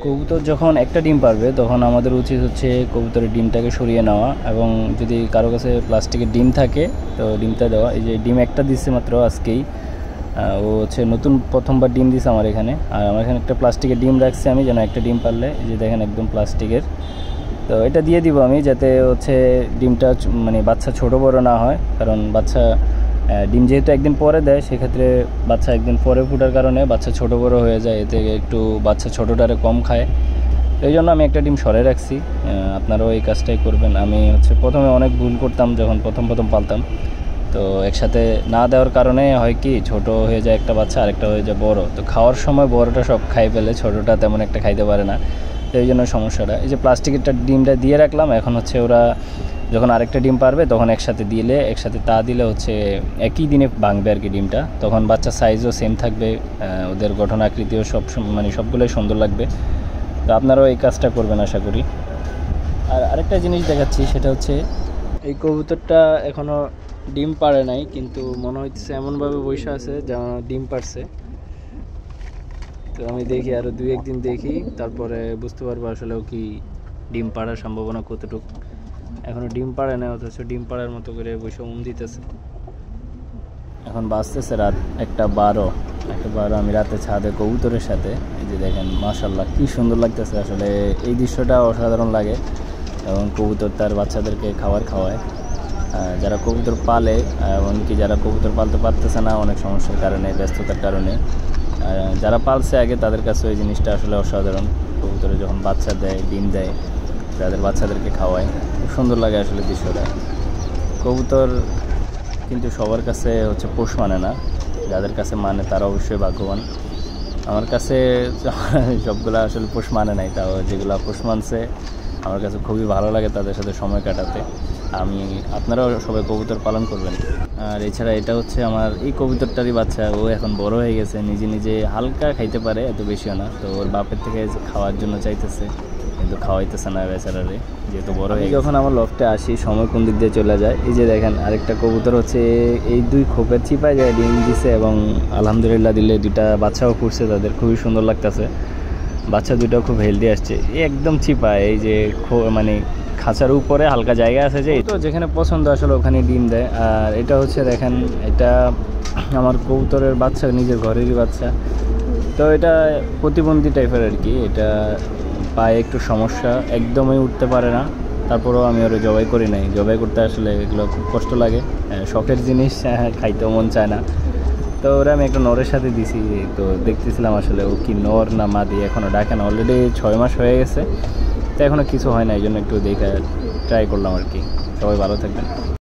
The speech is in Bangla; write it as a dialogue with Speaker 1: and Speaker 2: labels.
Speaker 1: কবুতর যখন একটা ডিম পারবে তখন আমাদের উচিত হচ্ছে কবুতরের ডিমটাকে সরিয়ে নেওয়া, এবং যদি কারো কাছে প্লাস্টিকের ডিম থাকে তো ডিমটা দেওয়া। এই যে ডিম একটা দিচ্ছে মাত্র আজকেই, ও হচ্ছে নতুন প্রথমবার ডিম দিছে আমার এখানে। আর আমার এখানে একটা প্লাস্টিকের ডিম রাখছি আমি, যেন একটা ডিম পারলে, এই যে দেখেন একদম প্লাস্টিকের। তো এটা দিয়ে দিব আমি, যাতে হচ্ছে ডিমটা মানে বাচ্চা ছোট বড় না হয়, কারণ বাচ্চা ডিম যেহেতু একদিন পরে দেয়, সেক্ষেত্রে বাচ্চা একদিন পরে ফোটার কারণে বাচ্চা ছোট বড় হয়ে যায়, এতে একটু বাচ্চা ছোটোটারে কম খায়। এই জন্য আমি একটা ডিম সরে রাখছি। আপনারাও এই কাজটাই করবেন। আমি হচ্ছে প্রথমে অনেক ভুল করতাম যখন প্রথম পালতাম, তো একসাথে না দেওয়ার কারণে হয় কি, ছোট হয়ে যায় একটা বাচ্চা, আরেকটা হয়ে যায় বড়। তো খাওয়ার সময় বড়টা সব খাই ফেলে, ছোটোটা তেমন একটা খাইতে পারে না। তো এই জন্য সমস্যাটা। এই যে প্লাস্টিকেরটা ডিমটা দিয়ে রাখলাম, এখন হচ্ছে ওরা যখন আরেকটা ডিম পারবে তখন একসাথে তা দিলে হচ্ছে একই দিনে ভাঙবে আর কি ডিমটা। তখন বাচ্চার সাইজও সেম থাকবে, ওদের গঠন আকৃতিও মানে সবগুলোই সুন্দর লাগবে। তো আপনারাও এই কাজটা করবেন আশা করি। আর আরেকটা জিনিস দেখাচ্ছি, সেটা হচ্ছে এই কবুতরটা এখনও ডিম পাড়ে নাই, কিন্তু মনে হচ্ছে এমনভাবে বসে আছে যেন ডিম পারছে। তো আমি দেখি আরও 2-1 দিন দেখি, তারপরে বুঝতে পারবো আসলে ও কি ডিম পাড়ার সম্ভাবনা কতটুকু। এখনও ডিম পাড়ে না, অথচ ডিম পাড়ার মতো করে বসে দিতেছে। এখন বাজতেছে রাত 1:12। আমি রাতে ছাদে কবুতরের সাথে, এই যে দেখেন মাশাআল্লাহ কি সুন্দর লাগতেছে। আসলে এই দৃশ্যটা অসাধারণ লাগে। এবং কবুতর তার বাচ্চাদেরকে খাবার খাওয়ায়। যারা কবুতর পালে, এমনকি যারা কবুতর পালতে পারতেছে না অনেক সমস্যার কারণে, ব্যস্ততার কারণে, যারা পালছে আগে, তাদের কাছে ওই জিনিসটা আসলে অসাধারণ। কবুতরে যখন বাচ্চা দেয়, ডিম দেয়, তাদের বাচ্চাদেরকে খাওয়ায়, খুব সুন্দর লাগে আসলে দৃশ্যটা। কবুতর কিন্তু সবার কাছে হচ্ছে পোষ মানে না, যাদের কাছে মানে তারা অবশ্যই ভাগ্যবান। আমার কাছে সবগুলো আসলে পোষ মানে নাই, তাও যেগুলো পোষ মানছে আমার কাছে খুবই ভালো লাগে তাদের সাথে সময় কাটাতে। আপনারাও সবাই কবুতর পালন করবেন। আর এছাড়া এটা হচ্ছে আমার এই কবুতরটারই বাচ্চা, ও এখন বড় হয়ে গেছে, নিজে হালকা খাইতে পারে, এত বেশিও না। তো ওর বাপের থেকে খাওয়ার জন্য চাইতেছে, কিন্তু খাওয়াইতেছে না বেচারারে, যেহেতু বড় হয়ে। যখন আমার লফটে আসি সময় কোন দিক দিয়ে চলে যায়। এই যে দেখেন আরেকটা কবুতর হচ্ছে এই 2 খোপের চিপায় যায় ডিম দিছে, এবং আলহামদুলিল্লাহ দিলে 2টা বাচ্চাও ফুটছে, তাদের খুবই সুন্দর লাগতেছে। বাচ্চা 2টাও খুব হেলদি আসছে, একদম চিপায়। এই যে মানে খাঁচার উপরে হালকা জায়গা আছে, যে তো যেখানে পছন্দ আসলে ওখানে ডিম দেয়। আর এটা হচ্ছে দেখেন, এটা আমার কবুতরের বাচ্চা, নিজের ঘরেরই বাচ্চা। তো এটা প্রতিবন্ধী টাইপের আর কি, এটা পায়ে একটু সমস্যা, একদমই উঠতে পারে না। তারপরেও আমি ওরা জবাই করি নাই। জবাই করতে আসলে এগুলো খুব কষ্ট লাগে, শখের জিনিস, খাইতেও মন চায় না। তো ওরা আমি একটা নরের সাথে দিছি, তো দেখতেছিলাম আসলে ও কি নর না মাদি, এখনও ডাকে না। অলরেডি 6 মাস হয়ে গেছে, তো এখনও কিছু হয় না, এই জন্য একটু দেখে ট্রাই করলাম আর কি। সবাই ভালো থাকবেন।